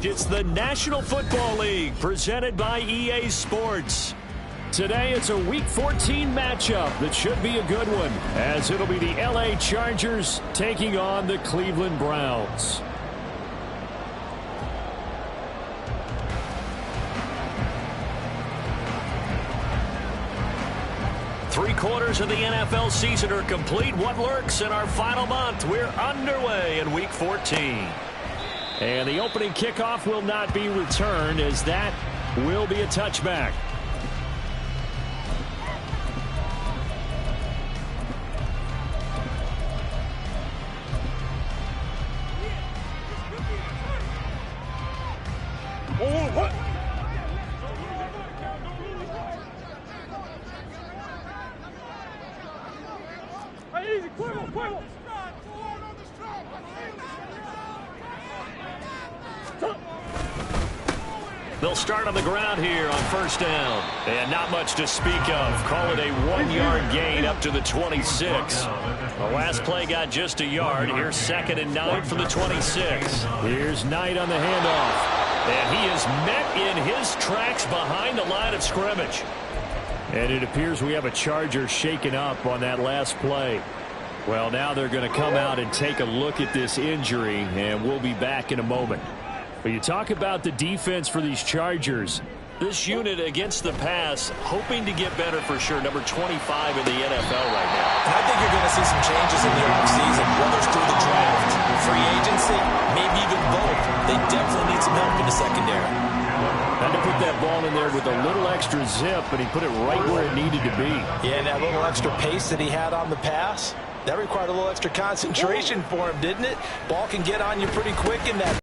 It's the National Football League presented by EA Sports. Today it's a Week 14 matchup that should be a good one, as it'll be the LA Chargers taking on the Cleveland Browns. Three-quarters of the NFL season are complete. What lurks in our final month? We're underway in Week 14. And the opening kickoff will not be returned, as that will be a touchback. They'll start on the ground here on first down. And not much to speak of. Call it a 1-yard gain up to the 26. The last play got just a yard. Here's 2nd and 9 from the 26. Here's Knight on the handoff. And he is met in his tracks behind the line of scrimmage. And it appears we have a Charger shaken up on that last play. Well, now they're going to come out and take a look at this injury, and we'll be back in a moment. But you talk about the defense for these Chargers. This unit against the pass, hoping to get better for sure. Number 25 in the NFL right now. And I think you're going to see some changes in the offseason, whether it's through the draft, free agency, maybe even both. They definitely need some help in the secondary. Had to put that ball in there with a little extra zip, but he put it right where it needed to be. Yeah, and that little extra pace that he had on the pass, that required a little extra concentration for him, didn't it? Ball can get on you pretty quick in that.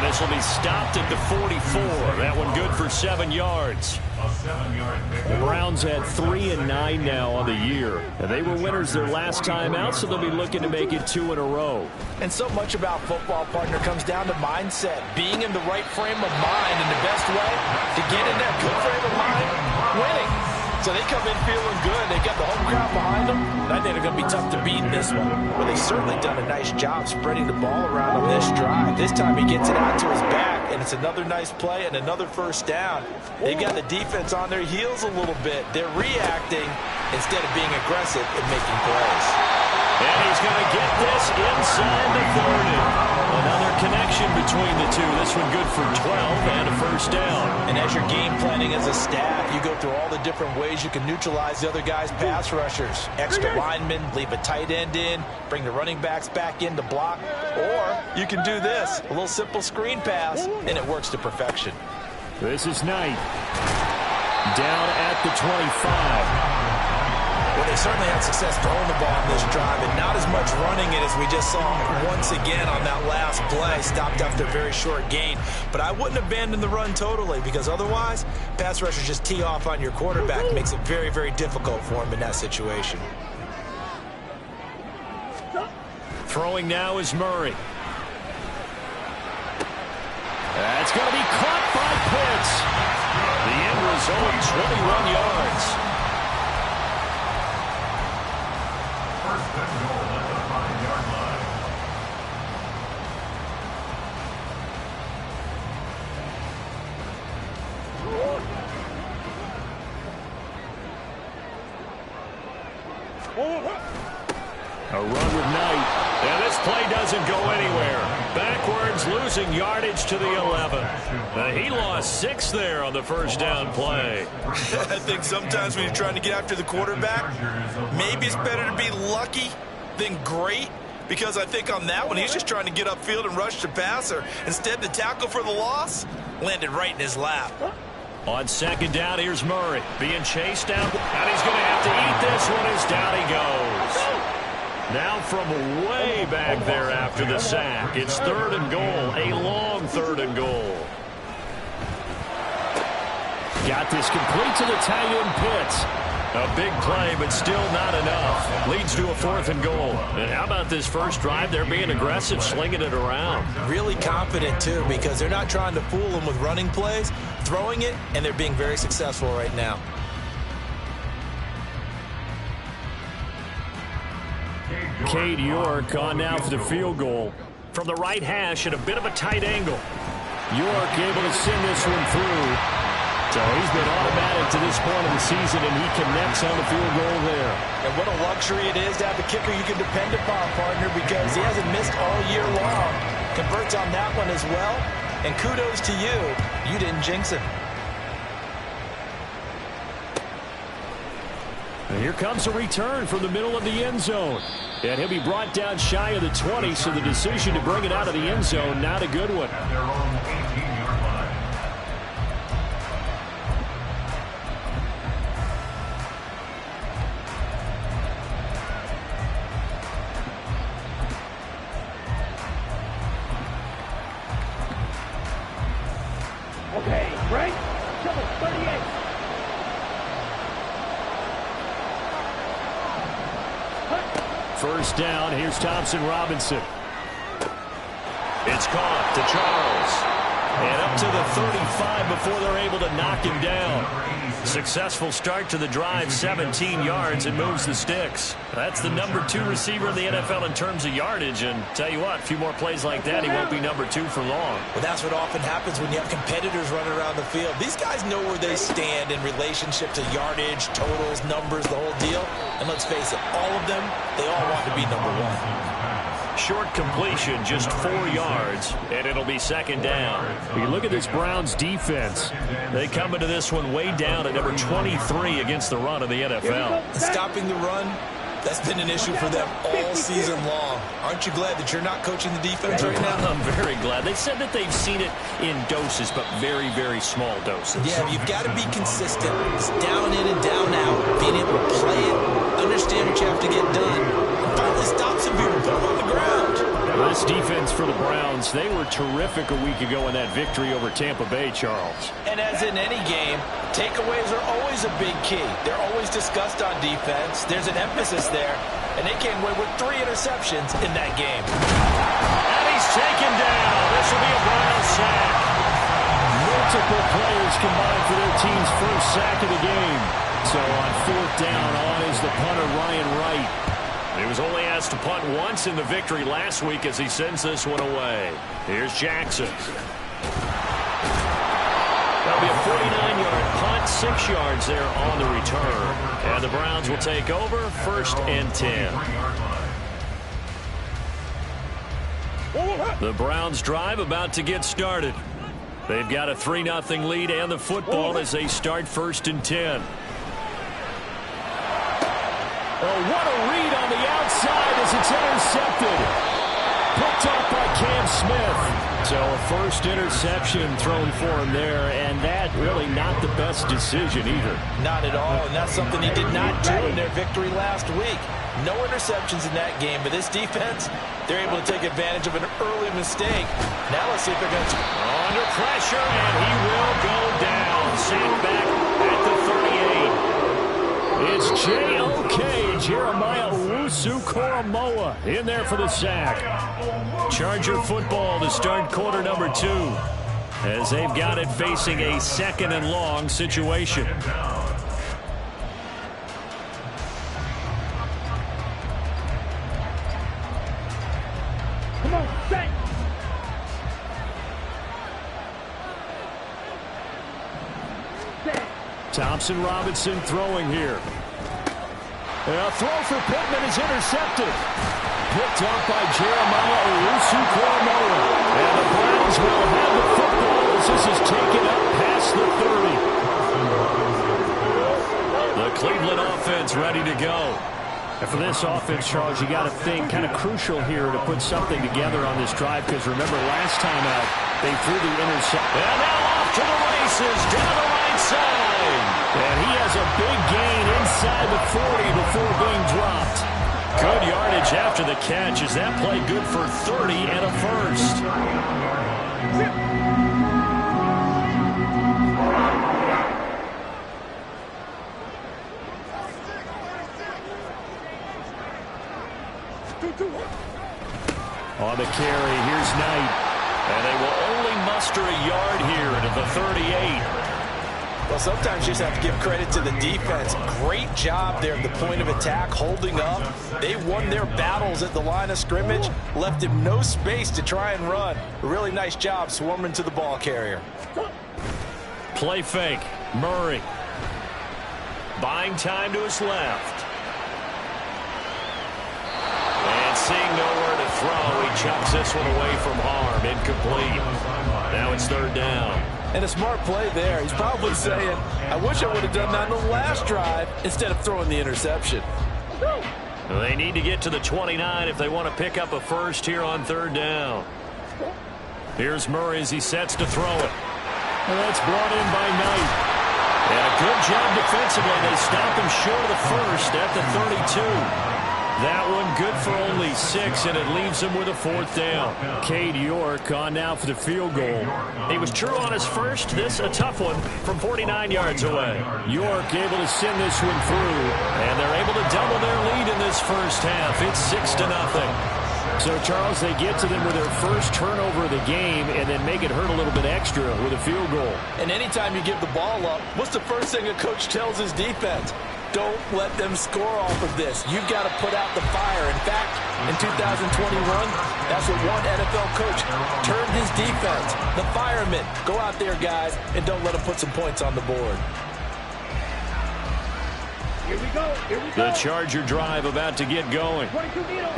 This will be stopped at the 44. That one good for 7 yards. The Browns had 3 and 9 now on the year. And they were winners their last time out, so they'll be looking to make it 2 in a row. And so much about football, partner, comes down to mindset. Being in the right frame of mind, and the best way to get in that good frame of mind, winning. So they come in feeling good. They got the home crowd behind them. And I think they're going to be tough to beat in this one. But they've certainly done a nice job spreading the ball around on this drive. This time he gets it out to his back, and it's another nice play and another first down. They've got the defense on their heels a little bit. They're reacting instead of being aggressive and making plays. And he's going to get this inside the 30. Another connection between the two. This one good for 12 and a first down. And as you're game planning as a staff, you go through all the different ways you can neutralize the other guy's pass rushers. Extra linemen, leave a tight end in, bring the running backs back in to block. Or you can do this, a little simple screen pass, and it works to perfection. This is Knight. Down at the 25. Well, they certainly had success throwing the ball on this drive, and not as much running it as we just saw once again on that last play. Stopped after a very short gain. But I wouldn't abandon the run totally, because otherwise, pass rushers just tee off on your quarterback. Makes it very, very difficult for him in that situation. Throwing now is Murray. That's going to be caught by Pitts. The end result, 21 yards. A run with Knight. And this play doesn't go anywhere. Backwards, losing yardage to the 11. He lost 6 there on the first down play. I think sometimes when you're trying to get after the quarterback, maybe it's better to be lucky than great. Because I think on that one, he's just trying to get upfield and rush the passer. Instead, the tackle for the loss landed right in his lap. On second down, here's Murray being chased down. And he's going to have to eat this one as down he goes. Now from way back there after the sack, it's 3rd and goal, a long 3rd and goal. Got this complete to the tight end Pitts. A big play, but still not enough. Leads to a 4th and goal. And how about this first drive? They're being aggressive, slinging it around. Really confident, too, because they're not trying to fool them with running plays, throwing it, and they're being very successful right now. Cade York on now for the field goal. From the right hash at a bit of a tight angle. York able to send this one through. So he's been automatic to this point of the season, and he connects on the field goal there. And what a luxury it is to have a kicker you can depend upon, partner, because he hasn't missed all year long. Converts on that one as well. And kudos to you. You didn't jinx him. And here comes a return from the middle of the end zone. And he'll be brought down shy of the 20, so the decision to bring it out of the end zone, not a good one. Okay, right? Double 38. First down, here's Thompson Robinson. It's caught to Charles. And up to the 35 before they're able to knock him down. Successful start to the drive, 17 yards, and moves the sticks. That's the number 2 receiver in the NFL in terms of yardage. And tell you what, a few more plays like that, he won't be number 2 for long. Well, that's what often happens when you have competitors running around the field. These guys know where they stand in relationship to yardage, totals, numbers, the whole deal. And let's face it, all of them, they all want to be number 1. Short completion, just 4 yards, and it'll be second down. You look at this Browns defense. They come into this one way down at number 23 against the run of the NFL. Stopping the run, that's been an issue for them all season long. Aren't you glad that you're not coaching the defense right now? I'm very glad. They said that they've seen it in doses, but very, very small doses. Yeah, you've got to be consistent. It's down in and down out. Being able to play it, understand what you have to get done, and finally stop some people, put them on the ground. This defense for the Browns, they were terrific a week ago in that victory over Tampa Bay, Charles. And as in any game, takeaways are always a big key. They're always discussed on defense. There's an emphasis there, and they came away with 3 interceptions in that game. And he's taken down. This will be a Browns sack. Multiple players combined for their team's first sack of the game. So on 4th down, on is the punter Ryan Wright. He was only asked to punt once in the victory last week as he sends this one away. Here's Jackson. That'll be a 49-yard punt, 6 yards there on the return. And the Browns will take over, 1st and 10. The Browns drive about to get started. They've got a 3-0 lead and the football as they start 1st and 10. Oh, what a read on the outside as it's intercepted. Picked off by Cam Smith. So a first interception thrown for him there, and that really not the best decision either. Not at all, and that's something he did not do in their victory last week. No interceptions in that game, but this defense, they're able to take advantage of an early mistake. Now let's see if they're going to... Under pressure, and he will go down. Sacked back at the 38. It's J.O.K. Jeremiah Owusu-Koramoah in there for the sack. Charger football to start quarter number 2 as they've got it facing a 2nd and long situation. Come on, set. Thompson Robinson throwing here. A throw for Pittman is intercepted. Picked up by Jeremiah Owusu-Koramoah. And the Browns will have the football as this is taken up past the 30. The Cleveland offense ready to go. And for this offense, Charles, you got to think kind of crucial here to put something together on this drive, because remember last time out they threw the interception. And now off to the races down the right side. And he has a big gain inside the 40 before being dropped. Good yardage after the catch. Is that play good for 30 and a first? On the carry, here's Knight. And they will only muster a yard here into the 38. Well, sometimes you just have to give credit to the defense. Great job there at the point of attack, holding up. They won their battles at the line of scrimmage, left him no space to try and run. A really nice job swarming to the ball carrier. Play fake. Murray. Buying time to his left. And seeing nowhere to throw, he chucks this one away from harm. Incomplete. Now it's third down. And a smart play there. He's probably saying, I wish I would have done that on the last drive instead of throwing the interception. They need to get to the 29 if they want to pick up a first here on third down. Here's Murray as he sets to throw it. And that's brought in by Knight. And a good job defensively. They stop him short of the first at the 32. That one good for only 6, and it leaves him with a fourth down. Cade York on now for the field goal. He was true on his first. This a tough one from 49 yards away. York able to send this one through, and they're able to double their lead in this first half. It's 6-0. So, Charles, they get to them with their first turnover of the game and then make it hurt a little bit extra with a field goal. And anytime you give the ball up, what's the first thing a coach tells his defense? Don't let them score off of this. You've got to put out the fire. In fact, in 2021, that's what one NFL coach termed his defense. The firemen. Go out there, guys, and don't let them put some points on the board. Here we go. Here we go. The Charger drive about to get going.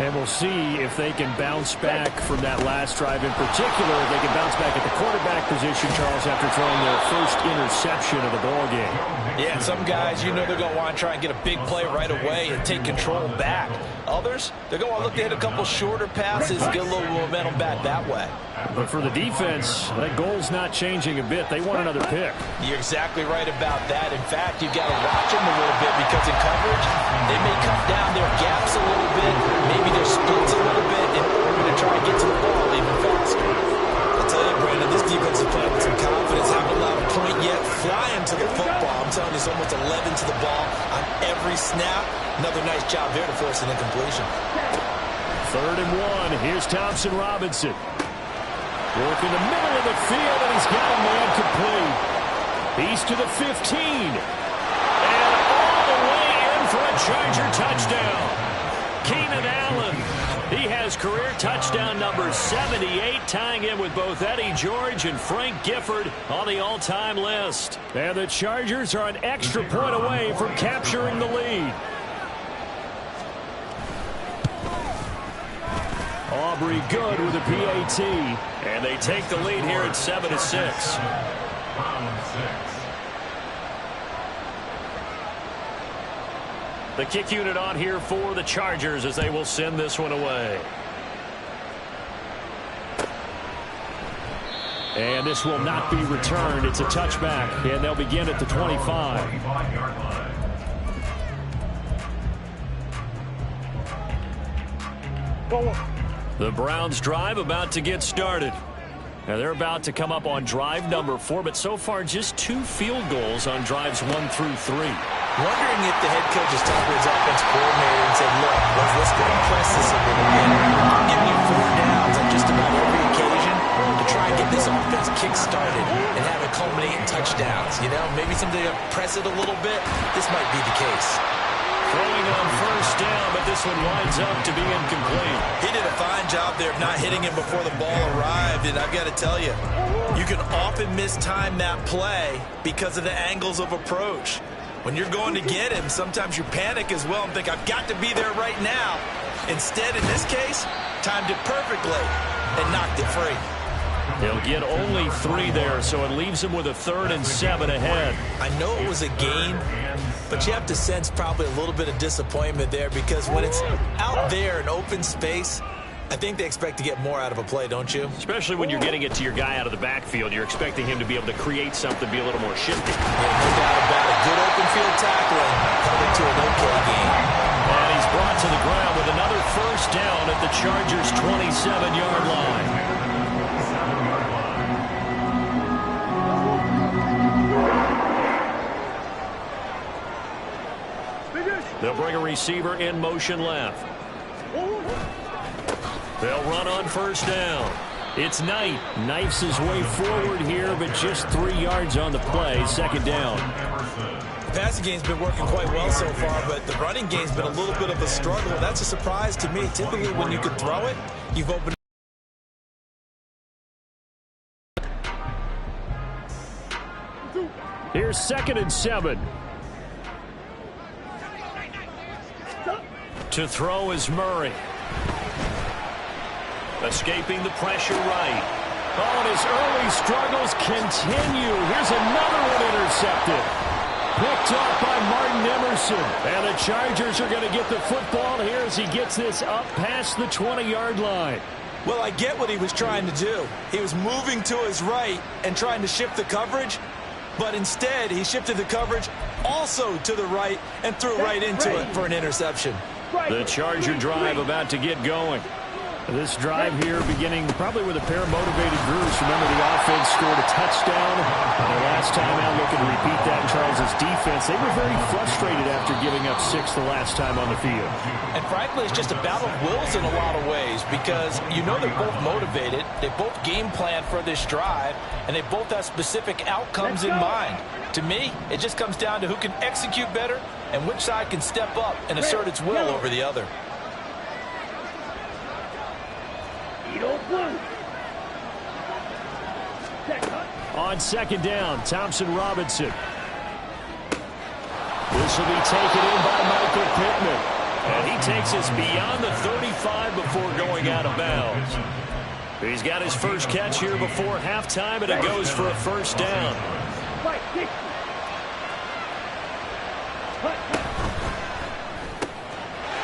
And we'll see if they can bounce back from that last drive in particular. If they can bounce back at the quarterback position, Charles, after throwing their first interception of the ball game. Yeah, some guys, you know they're going to want to try and get a big play right away and take control back. Others, they're going to look to hit a couple shorter passes, get a little momentum back that way. But for the defense, that goal's not changing a bit. They want another pick. You're exactly right about that. In fact, you've got to watch them a little bit because in coverage, they may cut down their gaps a little bit, maybe their splits a little bit in order to try and get to the ball even faster. I'll tell you, Brandon, this defense is playing with some confidence. Haven't allowed a point yet. Flying to the football. I'm telling you, it's almost 11 to the ball on every snap. Another nice job there to force an incompletion. 3rd and 1. Here's Thompson Robinson. Work in the middle of the field, and he's got a man complete. He's to the 15. And all the way in for a Charger touchdown. Keenan Allen. He has career touchdown number 78, tying in with both Eddie George and Frank Gifford on the all-time list. And the Chargers are an extra point away from capturing the lead. Aubrey good with a PAT. And they take the lead here at 7-6. The kick unit on here for the Chargers as they will send this one away. And this will not be returned. It's a touchback, and they'll begin at the 25. The Browns drive about to get started. Now they're about to come up on drive number 4, but so far just 2 field goals on drives 1 through 3. Wondering if the head coach is talking to his offensive coordinator and said, look, let's go and press this a little bit. I'm giving you 4 downs on just about every occasion to try and get this offense kick-started and have it culminate in touchdowns. You know, maybe someday press it a little bit. This might be the case. Throwing on first down, but this one winds up to be incomplete. He did a fine job there of not hitting him before the ball arrived, and I've got to tell you, you can often mistime that play because of the angles of approach. When you're going to get him, sometimes you panic as well and think, I've got to be there right now. Instead, in this case, timed it perfectly and knocked it free. He'll get only 3 there, so it leaves him with a 3rd and 7 ahead. I know it was a gain, but you have to sense probably a little bit of disappointment there because when it's out there in open space, I think they expect to get more out of a play, don't you? Especially when you're getting it to your guy out of the backfield. You're expecting him to be able to create something, be a little more shifty. Yeah, no doubt about it. Good open field tackling, coming to an okay game. And he's brought to the ground with another first down at the Chargers' 27-yard line. They'll bring a receiver in motion left. They'll run on first down. It's Knight. Knifes his way forward here, but just 3 yards on the play. 2nd down. The passing game's been working quite well so far, but the running game's been a little bit of a struggle. That's a surprise to me. Typically, when you can throw it, you've opened. Here's 2nd and 7. To throw is Murray. Escaping the pressure right. Oh, and his early struggles continue. Here's another one intercepted. Picked off by Martin Emerson. And the Chargers are going to get the football here as he gets this up past the 20-yard line. Well, I get what he was trying to do. He was moving to his right and trying to shift the coverage. But instead, he shifted the coverage also to the right and threw right into it for an interception. The Charger drive about to get going. This drive here beginning probably with a pair of motivated groups. Remember, the offense scored a touchdown. The last time out, looking to repeat that in Charles' defense. They were very frustrated after giving up 6 the last time on the field. And frankly, it's just a battle of wills in a lot of ways because you know they're both motivated. They both game plan for this drive, and they both have specific outcomes in mind. To me, it just comes down to who can execute better and which side can step up and assert its will over the other. On 2nd down, Thompson Robinson. This will be taken in by Michael Pittman. And he takes us beyond the 35 before going out of bounds. He's got his first catch here before halftime, and it goes for a 1st down.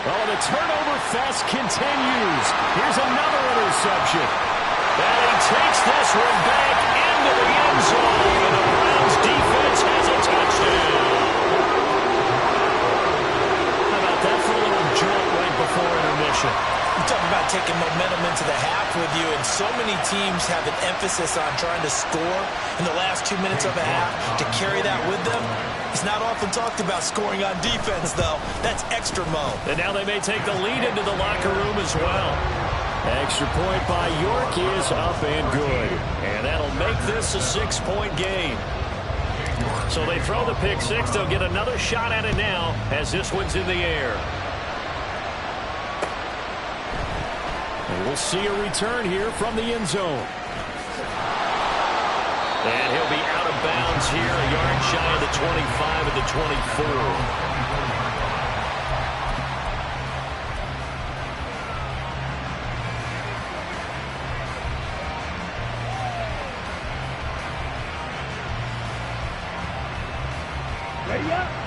Oh, the turnover fest continues. Here's another interception. And he takes this one back into the end zone. And the Browns defense has a touchdown. How about that for a little jolt right before intermission? You talk about taking momentum into the half with you, and so many teams have an emphasis on trying to score in the last 2 minutes of a half to carry that with them. It's not often talked about scoring on defense, though. That's extra mo. And now they may take the lead into the locker room as well. Extra point by York is up and good. And that'll make this a 6-point game. So they throw the pick 6. They'll get another shot at it now as this one's in the air. And we'll see a return here from the end zone. And he'll be out of bounds here, a yard shy of the 25 at the 24.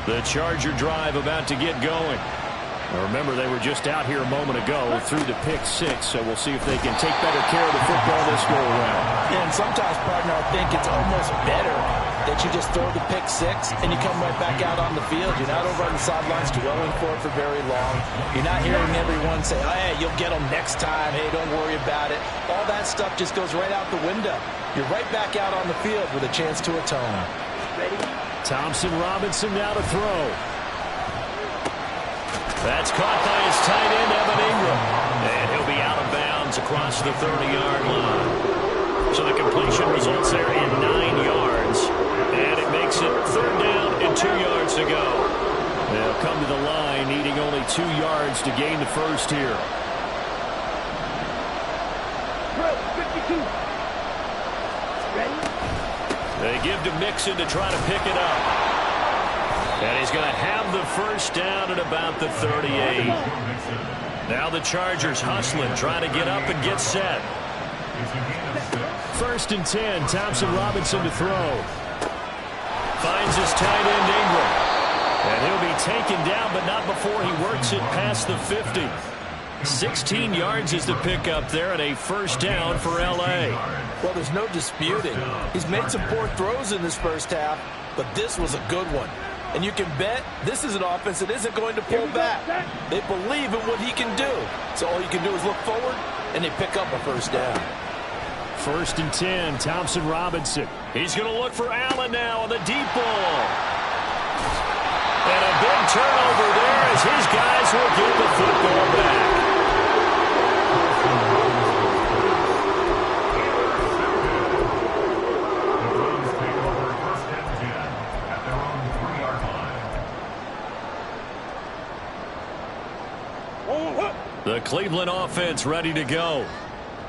The Charger drive about to get going. Now remember, they were just out here a moment ago through the pick 6, so we'll see if they can take better care of the football this go around. Yeah, and sometimes, partner, I think it's almost better that you just throw the pick 6 and you come right back out on the field. You're not over on the sidelines dwelling for it for very long. You're not hearing everyone say, oh, hey, you'll get them next time. Hey, don't worry about it. All that stuff just goes right out the window. You're right back out on the field with a chance to atone. Thompson Robinson now to throw. That's caught by his tight end, Evan Ingram. And he'll be out of bounds across the 30-yard line. So the completion results there in 9 yards. And it makes it 3rd down and 2 yards to go. They'll come to the line needing only 2 yards to gain the first here. 52. Ready? They give to Mixon to try to pick it up. And he's going to have the first down at about the 38. Now the Chargers hustling, trying to get up and get set. 1st and 10, Thompson Robinson to throw. Finds his tight end Ingram. And he'll be taken down, but not before he works it past the 50. 16 yards is the pickup there, and a 1st down for L.A. Well, there's no disputing. He's made some poor throws in this first half, but this was a good one. And you can bet this is an offense that isn't going to pull back. They believe in what he can do. So all you can do is look forward, and they pick up a 1st down. 1st and 10, Thompson Robinson. He's going to look for Allen now on the deep ball. And a big turnover there as his guys will get the football back. Cleveland offense ready to go.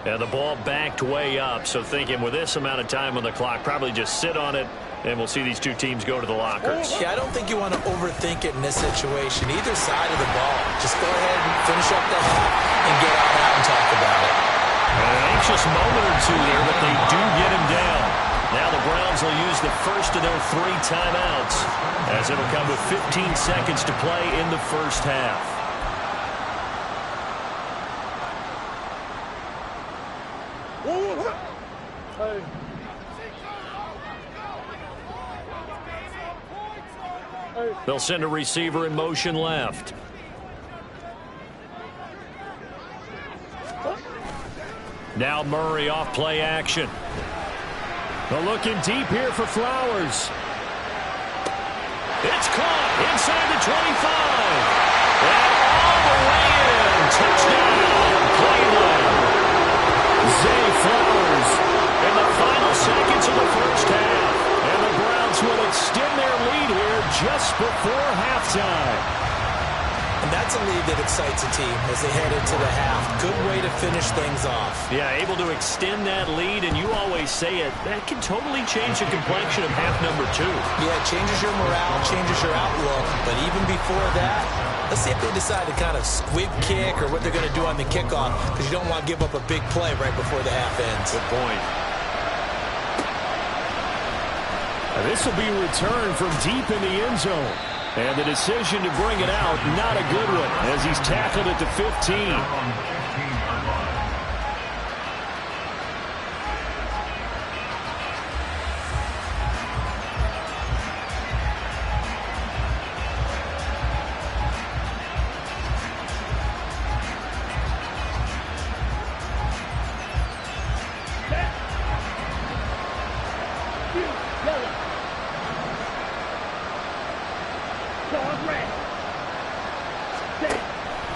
And the ball backed way up, so thinking with this amount of time on the clock, probably just sit on it, and we'll see these two teams go to the lockers. Yeah, I don't think you want to overthink it in this situation. Either side of the ball. Just go ahead and finish up the half and get on out and talk about it. An anxious moment or two there, but they do get him down. Now the Browns will use the first of their 3 timeouts, as it'll come with 15 seconds to play in the first half. They'll send a receiver in motion left. Now Murray off play action. They're looking deep here for Flowers. It's caught inside the 25. And all the way in. Touchdown, Cleveland. Zay Flowers in the final seconds of the first half. And the Browns will extend their lead here just before halftime. And that's a lead that excites a team as they head into the half. Good way to finish things off. Yeah, able to extend that lead, and you always say it, that can totally change the complexion of half number 2. Yeah, it changes your morale, changes your outlook. But even before that, let's see if they decide to kind of squib kick or what they're going to do on the kickoff, because you don't want to give up a big play right before the half ends. Good point. This will be returned from deep in the end zone. And the decision to bring it out, not a good one, as he's tackled at the 15.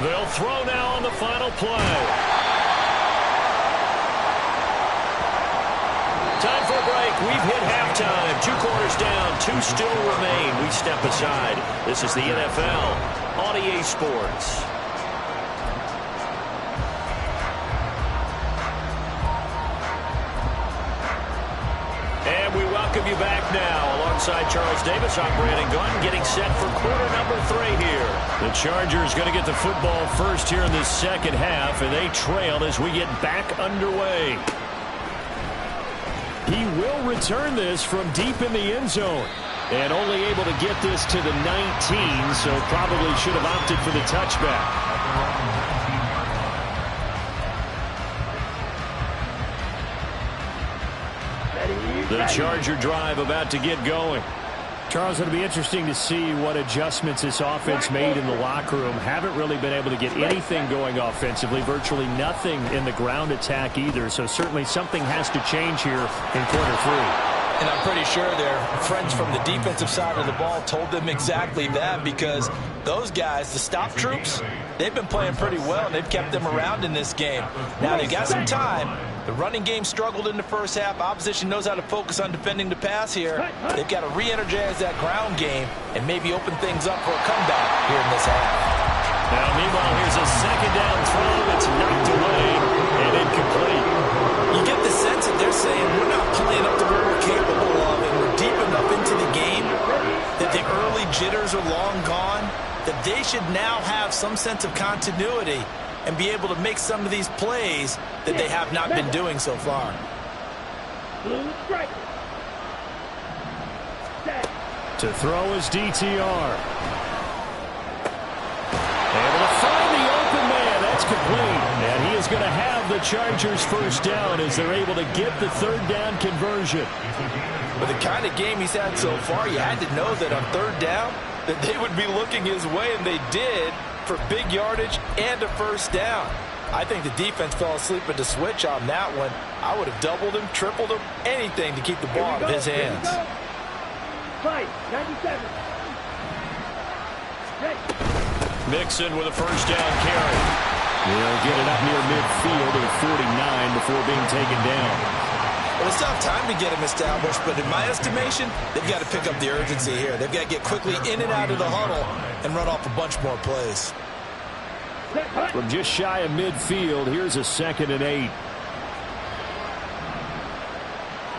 They'll throw now on the final play. Time for a break. We've hit halftime. 2 quarters down. 2 still remain. We step aside. This is the NFL on EA Sports. And we welcome you back now. Alongside Charles Davis, I'm Brandon Gunn, getting set for quarter number 3 here. The Chargers going to get the football first here in this second half, and they trail as we get back underway. He will return this from deep in the end zone, and only able to get this to the 19, so probably should have opted for the touchback. The Charger drive about to get going. Charles, it'll be interesting to see what adjustments this offense made in the locker room. Haven't really been able to get anything going offensively, virtually nothing in the ground attack either. So certainly something has to change here in quarter 3. And I'm pretty sure their friends from the defensive side of the ball told them exactly that, because those guys, the stop troops, they've been playing pretty well, and they've kept them around in this game. Now, they've got some time. The running game struggled in the first half. Opposition knows how to focus on defending the pass here. They've got to re-energize that ground game and maybe open things up for a comeback here in this half. Now, meanwhile, here's a second down throw. It's knocked away and incomplete. You get the sense that they're saying we're not playing up to what we're capable of, and we're deep enough into the game that the early jitters are long gone, that they should now have some sense of continuity and be able to make some of these plays that they have not been doing so far. To throw is DTR. Able to find the open man. That's complete. And he is going to have the Chargers first down as they're able to get the third down conversion. With the kind of game he's had so far, you had to know that on third down that they would be looking his way, and they did, for big yardage and a first down. I think the defense fell asleep at the switch on that one. I would have doubled him, tripled him, anything to keep the ball out of his hands. 97. Mixon with a first down carry. They'll get it up near midfield at 49 before being taken down. Well, it's not time to get him established, but in my estimation, they've got to pick up the urgency here. They've got to get quickly in and out of the huddle and run off a bunch more plays. From just shy of midfield, here's a 2nd and 8.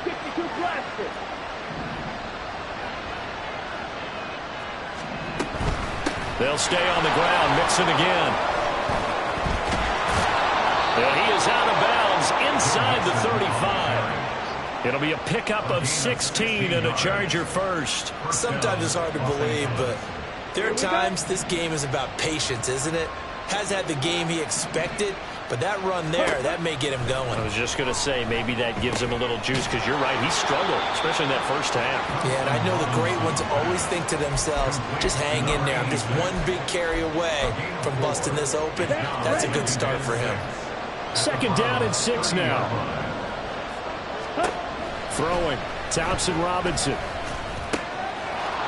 52 plastic. They'll stay on the ground, mixing again. And he is out of bounds inside the 35. It'll be a pickup of 16 and a Charger first. Sometimes it's hard to believe, but there are times this game is about patience, isn't it? Has had the game he expected, but that run there, that may get him going. I was just going to say, maybe that gives him a little juice, because you're right, he struggled, especially in that first half. Yeah, and I know the great ones always think to themselves, just hang in there. I'm just one big carry away from busting this open. That's a good start for him. 2nd down and 6 now. Throwing, Thompson Robinson.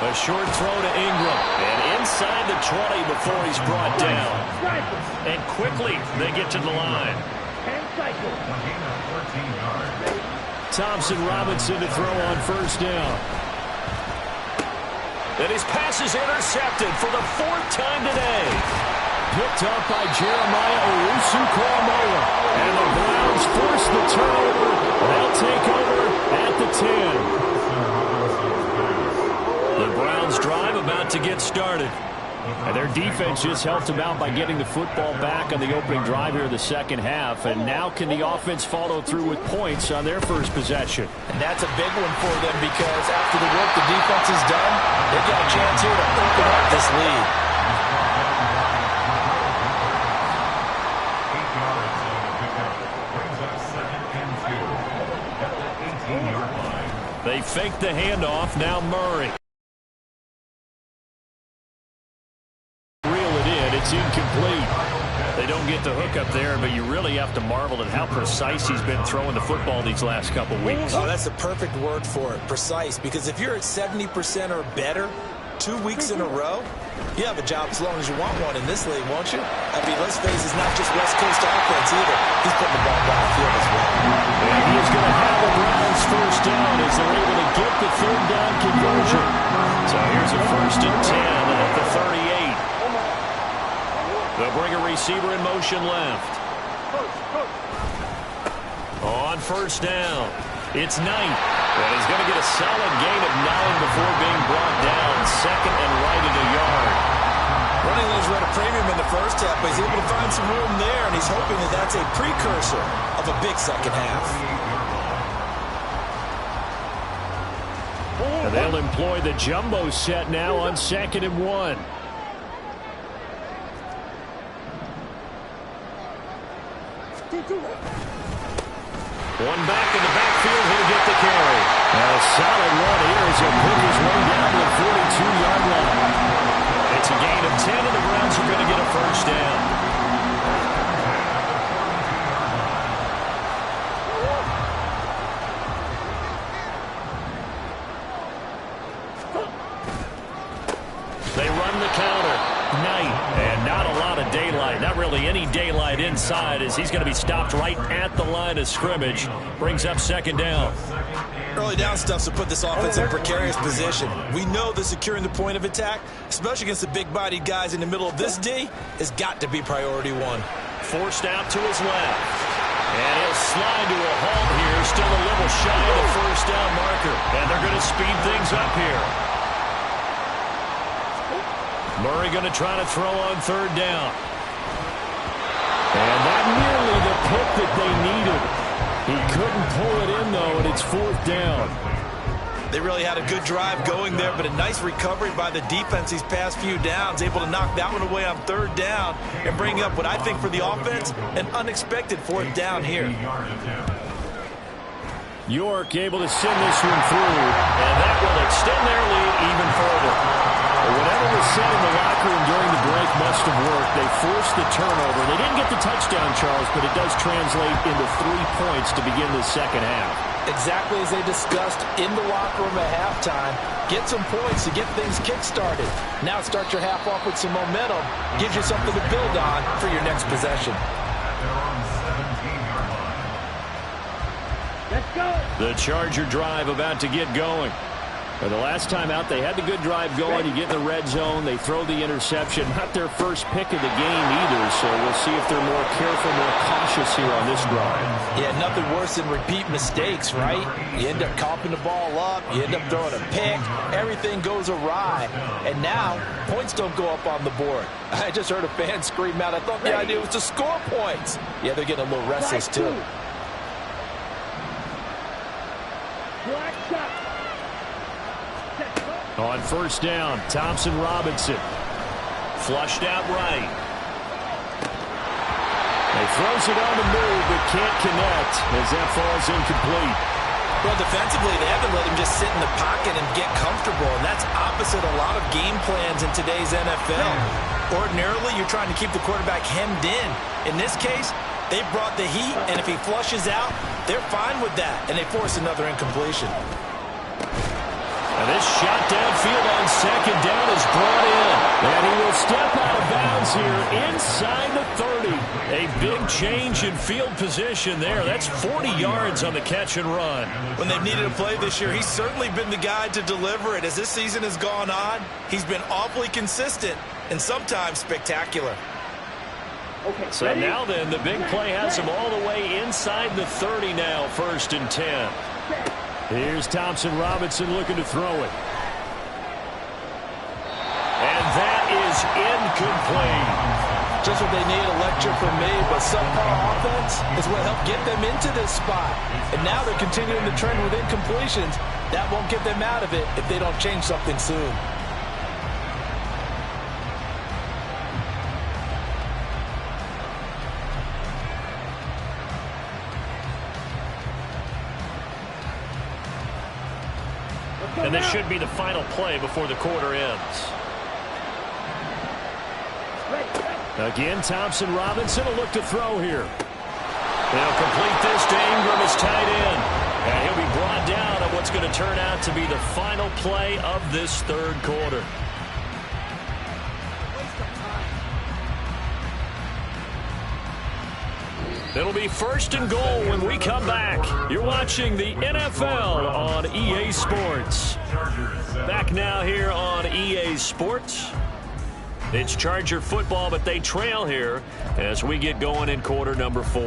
A short throw to Ingram. And inside the 20 before he's brought down. And quickly, they get to the line. Thompson Robinson to throw on 1st down. And his pass is intercepted for the 4th time today. Picked up by Jeremiah Owusu-Koramoah. And the Browns force the turnover. They'll take over at the 10. The Browns drive about to get started. And their defense just helped them out by getting the football back on the opening drive here in the 2nd half. And now can the offense follow through with points on their first possession? And that's a big one for them, because after the work the defense has done, they've got a chance here to open up this lead. They fake the handoff. Now Murray. Reel it in. It's incomplete. They don't get the hook up there, but you really have to marvel at how precise he's been throwing the football these last couple weeks. Oh, that's the perfect word for it, precise, because if you're at 70% or better 2 weeks in a row, you have a job as long as you want one in this league, won't you? I mean, let's face it, it's not just West Coast offense either. He's putting the ball downfield as well. And he is going to have the Browns 1st down as they're able to get the 3rd down conversion. So here's a 1st and 10 at the 38. They'll bring a receiver in motion left. On 1st down, it's Knight. And he's going to get a solid gain of 9 before being brought down. 2nd and right at a yard. Running lanes were at a premium in the first half, but he's able to find some room there, and he's hoping that that's a precursor of a big 2nd half. And they'll employ the jumbo set now on 2nd and 1. One back in the backfield, he'll get the carry. And a solid run here as he'll pick his way down to the 42-yard line. It's a gain of 10, and the Browns are going to get a 1st down. They run the counter. Knight, and not a lot of daylight. Not really any daylight inside, as he's going to be stopped right at the line of scrimmage. Brings up 2nd down. Early down stuff to put this offense in a precarious position. We know that securing the point of attack, especially against the big-bodied guys in the middle of this D, has got to be priority 1. Forced out to his left. And he'll slide to a halt here. Still a little shy of the 1st down marker. And they're going to speed things up here. Murray going to try to throw on 3rd down. And not nearly the pick that they needed. He couldn't pull it in, though, and it's 4th down. They really had a good drive going there, but a nice recovery by the defense these past few downs, able to knock that one away on 3rd down and bring up what I think for the offense, an unexpected 4th down here. York able to send this one through, and that will extend their lead even further. Whatever was said in the locker room during the break must have worked. They forced the turnover. They didn't get the touchdown, Charles, but it does translate into 3 points to begin the 2nd half. Exactly as they discussed in the locker room at halftime. Get some points to get things kick-started. Now start your half off with some momentum. Gives you something to build on for your next possession. Let's go. The Charger drive about to get going. The last time out, they had the good drive going. You get in the red zone, they throw the interception. Not their first pick of the game either, so we'll see if they're more careful, more cautious here on this drive. Yeah, nothing worse than repeat mistakes, right? You end up coughing the ball up, you end up throwing a pick, everything goes awry, and now points don't go up on the board. I just heard a fan scream out, I thought the idea was to score points. Yeah, they're getting a little restless too. On first down, Thompson Robinson. Flushed out right. He throws it on the move, but can't connect as that falls incomplete. Well, defensively, they haven't let him just sit in the pocket and get comfortable, and that's opposite a lot of game plans in today's NFL. Ordinarily, you're trying to keep the quarterback hemmed in. In this case, they brought the heat, and if he flushes out, they're fine with that, and they force another incompletion. And this shot downfield on second down is brought in. And he will step out of bounds here inside the 30. A big change in field position there. That's 40 yards on the catch and run. When they've needed a play this year, he's certainly been the guy to deliver it. As this season has gone on, he's been awfully consistent and sometimes spectacular. Okay, so ready? Now then, the big play has him all the way inside the 30 now, 1st and 10. Here's Thompson Robinson looking to throw it. And that is incomplete. Just what they need, a lecture from me, but subpar offense is what helped get them into this spot. And now they're continuing the trend with incompletions. That won't get them out of it if they don't change something soon. And this should be the final play before the quarter ends. Again, Thompson Robinson will look to throw here. They'll complete this to Ingram as tight end. And he'll be brought down on what's going to turn out to be the final play of this 3rd quarter. It'll be 1st and goal when we come back. You're watching the NFL on EA Sports. Back now here on EA Sports. It's Charger football, but they trail here as we get going in quarter number 4.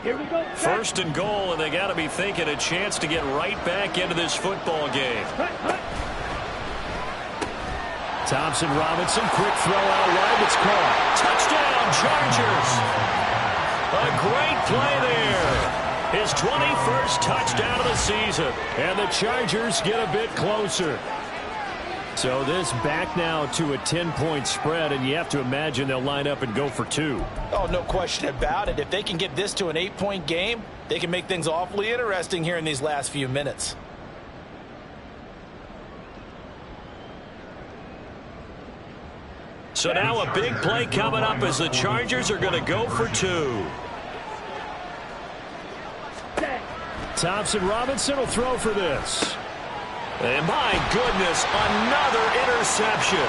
Here we go. 1st and goal, and they got to be thinking a chance to get right back into this football game. Thompson Robinson, quick throw out wide, it's caught. Touchdown, Chargers! A great play there. His 21st touchdown of the season, and the Chargers get a bit closer. So this back now to a 10-point spread, and you have to imagine they'll line up and go for 2. Oh, no question about it. If they can get this to an 8-point game, they can make things awfully interesting here in these last few minutes. So now a big play coming up as the Chargers are going to go for 2. Thompson Robinson will throw for this. And my goodness, another interception.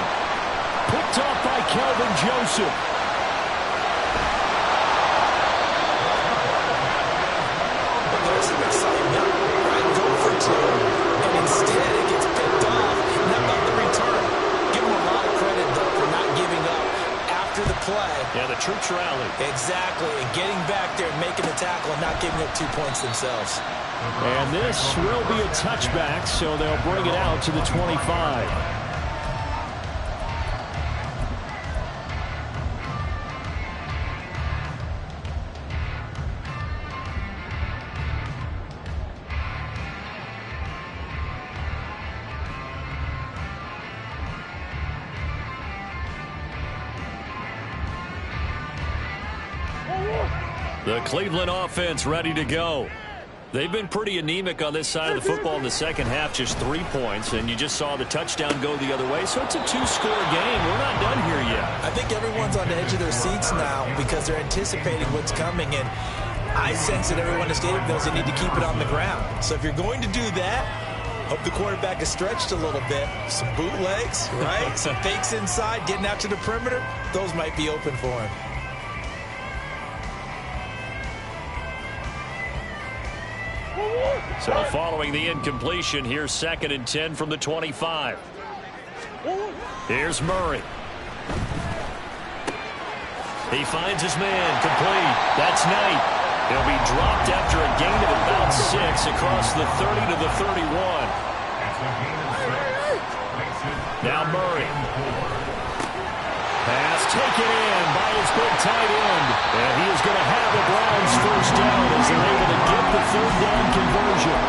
Picked off by Kelvin Joseph. But there's some excitement, right? Go for 2. And instead it gets picked off. And how about the return? Give them a lot of credit, though, for not giving up after the play. Yeah, the troops rallied. Exactly. And getting back there and making the tackle and not giving up 2 points themselves. And this will be a touchback, so they'll bring it out to the 25. The Cleveland offense ready to go. They've been pretty anemic on this side of the football in the second half, just 3 points, and you just saw the touchdown go the other way, so it's a 2-score game. We're not done here yet. I think everyone's on the edge of their seats now because they're anticipating what's coming, and I sense that everyone in the stadium knows they need to keep it on the ground. So if you're going to do that, Hope the quarterback is stretched a little bit. Some bootlegs, right? Some fakes inside, getting out to the perimeter. Those might be open for him. So following the incompletion, here's 2nd and 10 from the 25. Here's Murray. He finds his man, complete. That's Knight. He'll be dropped after a gain of about 6 across the 30 to the 31. Now Murray. Pass taken in by his big tight end. And he is going to have the Browns first down as they're able to get the 3rd down conversion.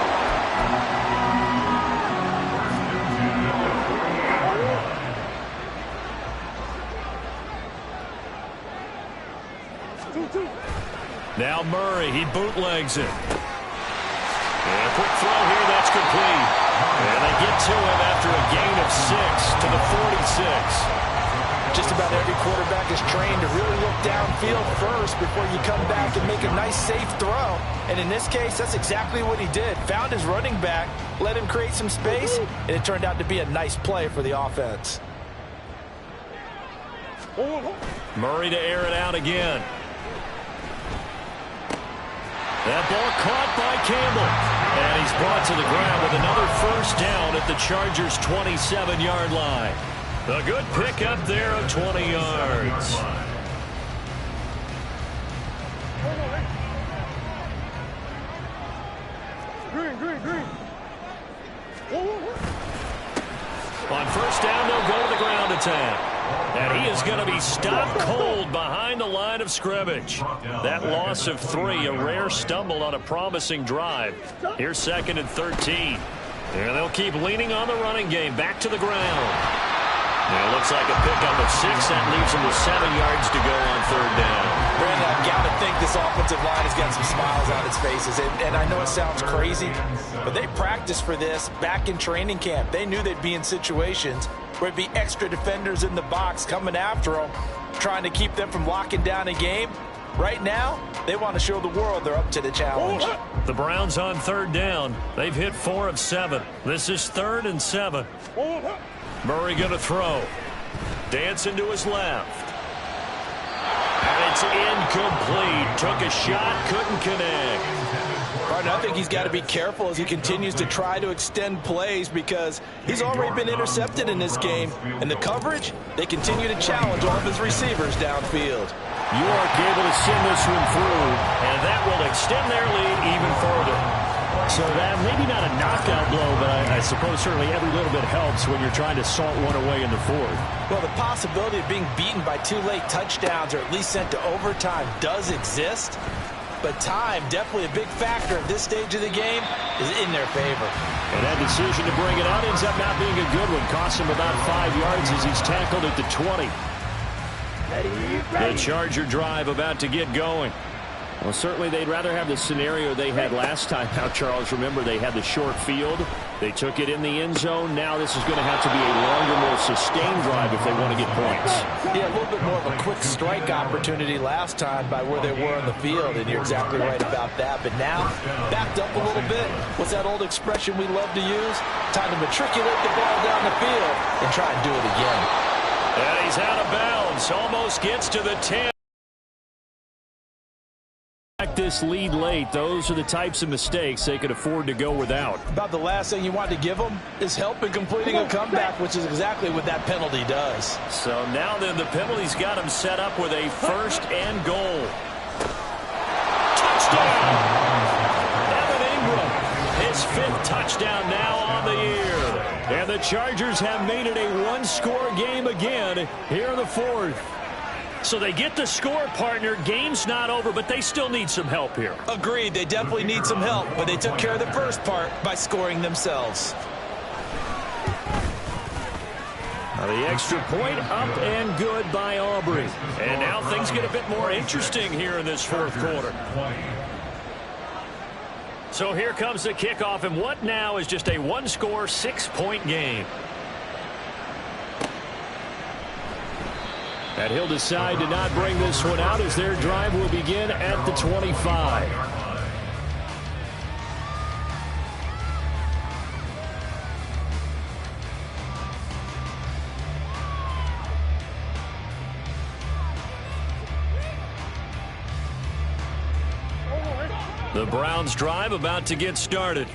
Now Murray, he bootlegs it. And a quick throw here, that's complete. And they get to him after a gain of 6 to the 46. Just about every quarterback is trained to really look downfield first before you come back and make a nice, safe throw. And in this case, that's exactly what he did. Found his running back, let him create some space, and it turned out to be a nice play for the offense. Murray to air it out again. That ball caught by Campbell. And he's brought to the ground with another first down at the Chargers' 27-yard line. A good pickup there of 20 yards. Green. On first down, they'll go to the ground attack. And he is going to be stopped cold behind the line of scrimmage. That loss of 3, a rare stumble on a promising drive. Here's 2nd and 13. And they'll keep leaning on the running game. Back to the ground. And it looks like a pickup of 6. That leaves him with 7 yards to go on 3rd down. Brandon, I've got to think this offensive line has got some smiles on its faces. And I know it sounds crazy, but they practiced for this back in training camp. They knew they'd be in situations where it'd be extra defenders in the box coming after them, trying to keep them from locking down a game. Right now, they want to show the world they're up to the challenge. The Browns on 3rd down. They've hit 4 of 7. This is 3rd and 7. Murray going to throw. Dancing to his left. And it's incomplete. Took a shot, couldn't connect. Right, I think he's got to be careful as he continues to try to extend plays because he's already been intercepted in this game. And the coverage, they continue to challenge all of his receivers downfield. York able to send this one through, and that will extend their lead even further. So that maybe not a knockout blow, but I suppose certainly every little bit helps when you're trying to salt one away in the 4th. Well, the possibility of being beaten by 2 late touchdowns or at least sent to overtime does exist. But time, definitely a big factor at this stage of the game, is in their favor. And that decision to bring it out ends up not being a good one. Cost him about 5 yards as he's tackled at the 20. The Charger drive about to get going. Well, certainly they'd rather have the scenario they had last time. Now, Charles, remember they had the short field. They took it in the end zone. Now this is going to have to be a longer, more sustained drive if they want to get points. Yeah, a little bit more of a quick strike opportunity last time by where they were on the field, and you're exactly right about that. But now, backed up a little bit. What's that old expression we love to use? Time to matriculate the ball down the field and try and do it again. And he's out of bounds. Almost gets to the 10. This lead late, those are the types of mistakes they could afford to go without. About the last thing you want to give them is help in completing a comeback, which is exactly what that penalty does. So now then the penalty's got him set up with a 1st and goal. Touchdown! Evan Ingram, his 5th touchdown now on the year. And the Chargers have made it a 1-score game again here in the 4th. So they get the score, partner. Game's not over, but they still need some help here. Agreed. They definitely need some help, but they took care of the first part by scoring themselves. Now the extra point up and good by Aubrey. And now things get a bit more interesting here in this 4th quarter. So here comes the kickoff, and what now is just a 1-score, 6-point game. And he'll decide to not bring this one out as their drive will begin at the 25. The Browns drive about to get started.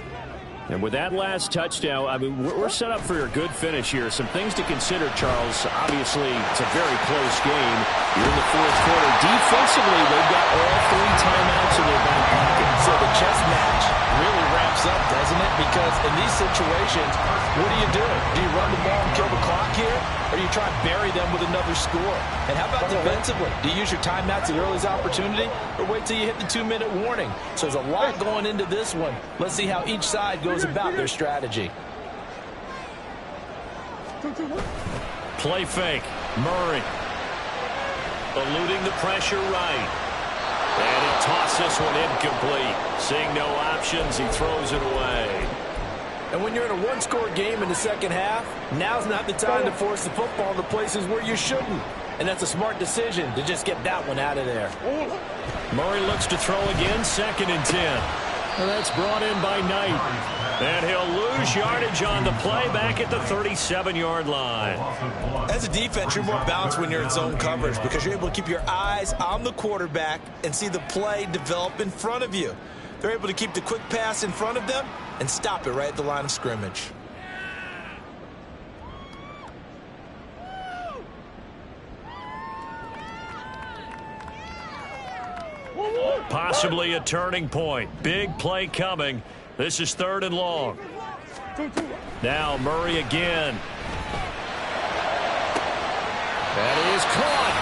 And with that last touchdown, I mean, we're set up for a good finish here. Some things to consider, Charles. Obviously, it's a very close game. You're in the fourth quarter. Defensively, they've got all 3 timeouts in their back pocket. So the chess match really ramps up, doesn't it? Because in these situations, what do? Do you run the ball and kill the clock here? Or do you try and bury them with another score? And how about defensively? Do you use your timeouts at the earliest opportunity? Or wait till you hit the 2-minute warning? So there's a lot going into this one. Let's see how each side goes about their strategy. Play fake. Murray. Eluding the pressure right. And he'll toss this one incomplete. Seeing no options, he throws it away. And when you're in a one-score game in the second half, now's not the time to force the football in the places where you shouldn't. And that's a smart decision to just get that one out of there. Murray looks to throw again, 2nd and 10. And that's brought in by Knight. And he'll lose yardage on the play back at the 37-yard line. As a defense, you're more balanced when you're in zone coverage because you're able to keep your eyes on the quarterback and see the play develop in front of you. They're able to keep the quick pass in front of them and stop it right at the line of scrimmage. Possibly a turning point. Big play coming. This is 3rd and long. Now Murray again. That is caught.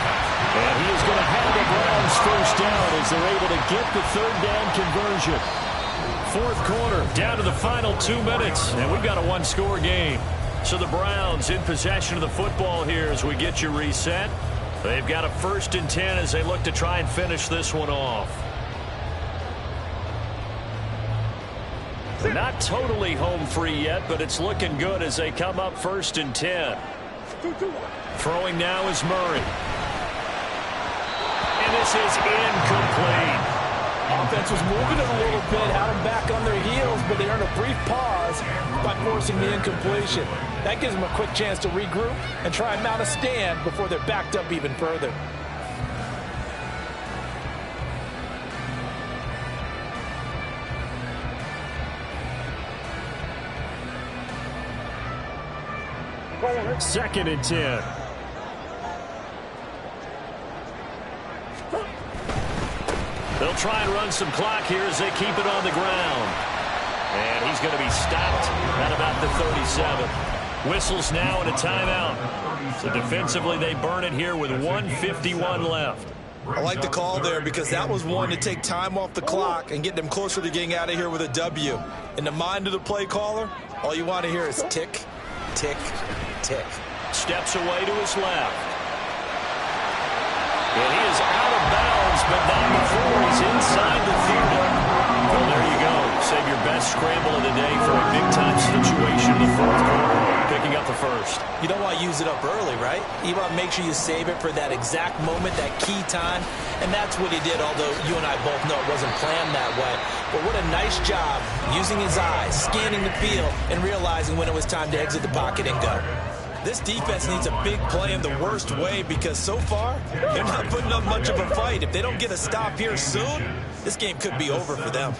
And he is going to have the Browns first down as they're able to get the 3rd down conversion. 4th quarter, down to the final 2 minutes. And we've got a 1-score game. So the Browns in possession of the football here as we get you reset. They've got a 1st and 10 as they look to try and finish this one off. Not totally home free yet, but it's looking good as they come up 1st and 10. Throwing now is Murray. And this is incomplete. Offense was moving it a little bit, had them back on their heels, but they earned a brief pause by forcing the incompletion. That gives them a quick chance to regroup and try and mount a stand before they're backed up even further. Second and 10. They'll try and run some clock here as they keep it on the ground. And he's going to be stopped at about the 37. Whistles now and a timeout. So defensively they burn it here with 1:51 left. I like the call there because that was one to take time off the clock and get them closer to getting out of here with a W. In the mind of the play caller, all you want to hear is tick, tick, tick. Steps away to his left. And he is out of bounds, but not before he's inside the 30. Well, there you go. Save your best scramble of the day for a big-time situation in the 4th quarter. Picking up the 1st. You don't want to use it up early, right? You want to make sure you save it for that exact moment, that key time. And that's what he did, although you and I both know it wasn't planned that way. But what a nice job using his eyes, scanning the field, and realizing when it was time to exit the pocket and go. This defense needs a big play in the worst way because so far, they're not putting up much of a fight. If they don't get a stop here soon, this game could be over for them.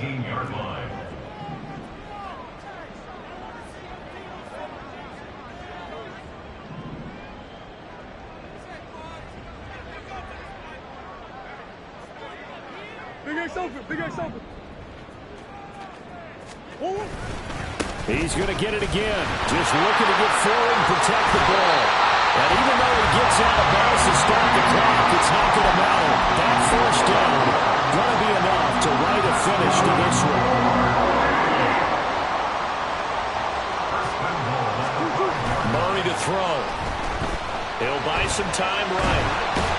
Big X open, Big X open. He's going to get it again. Just looking to get forward and protect the ball. And even though he gets out of bounds to start the clock, it's not going to matter. That 1st down going to be enough to write a finish to this one. Murray to throw. He'll buy some time right.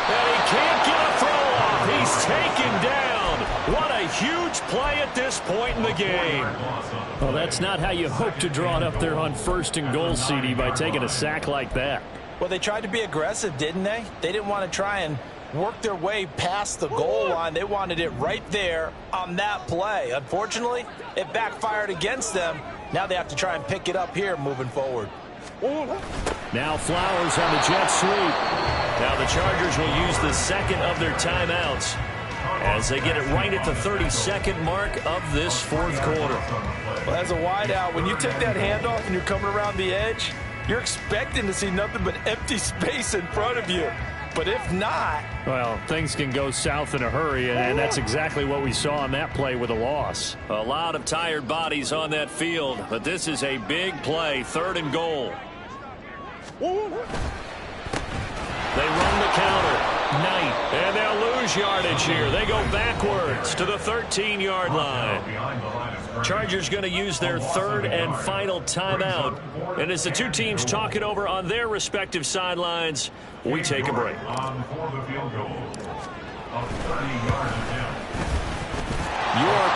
And he can't get a throw off. He's taken down. What a huge play at this point in the game. Well, that's not how you hope to draw it up there on 1st and goal, CD, by taking a sack like that. Well, they tried to be aggressive, didn't they? They didn't want to try and work their way past the goal line. They wanted it right there on that play. Unfortunately, it backfired against them. Now they have to try and pick it up here moving forward. Now Flowers on the jet sweep. Now the Chargers will use the 2nd of their timeouts. as they get it right at the 32nd mark of this fourth quarter. Well, as a wideout, when you take that handoff and you're coming around the edge, you're expecting to see nothing but empty space in front of you. But if not... well, things can go south in a hurry, and that's exactly what we saw on that play with a loss. A lot of tired bodies on that field, but this is a big play, 3rd and goal. They run the counter. Knight, and they'll lose yardage here. They go backwards to the 13-yard line. Chargers going to use their 3rd and final timeout. And as the two teams talk it over on their respective sidelines, we take a break. York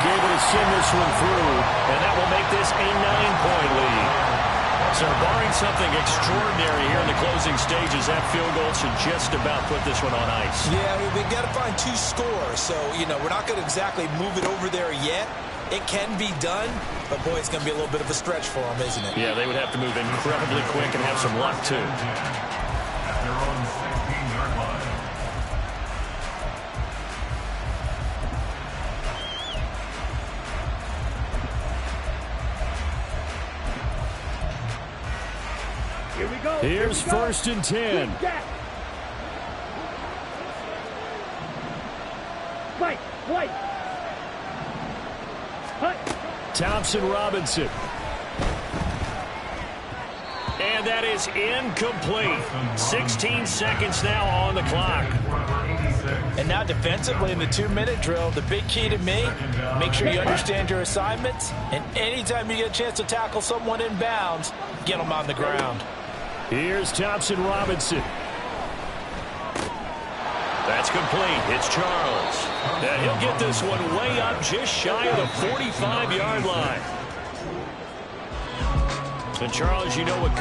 able to send this one through, and that will make this a 9-point lead. So barring something extraordinary here in the closing stages, that field goal should just about put this one on ice. Yeah, we've got to find 2 scores. So, we're not going to exactly move it over there yet. It can be done, but, boy, it's going to be a little bit of a stretch for them, isn't it? Yeah, they would have to move incredibly quick and have some luck, too. At their own 16-yard line. Here we go. Here's 1st and 10. Wait. Thompson Robinson. And that is incomplete. 16 seconds now on the clock. And now defensively in the 2-minute drill, the big key to me, make sure you understand your assignments, and anytime you get a chance to tackle someone in bounds, get them on the ground. Here's Thompson Robinson. That's complete. It's Charles. And he'll get this one way up just shy of the 45-yard line. And Charles, you know what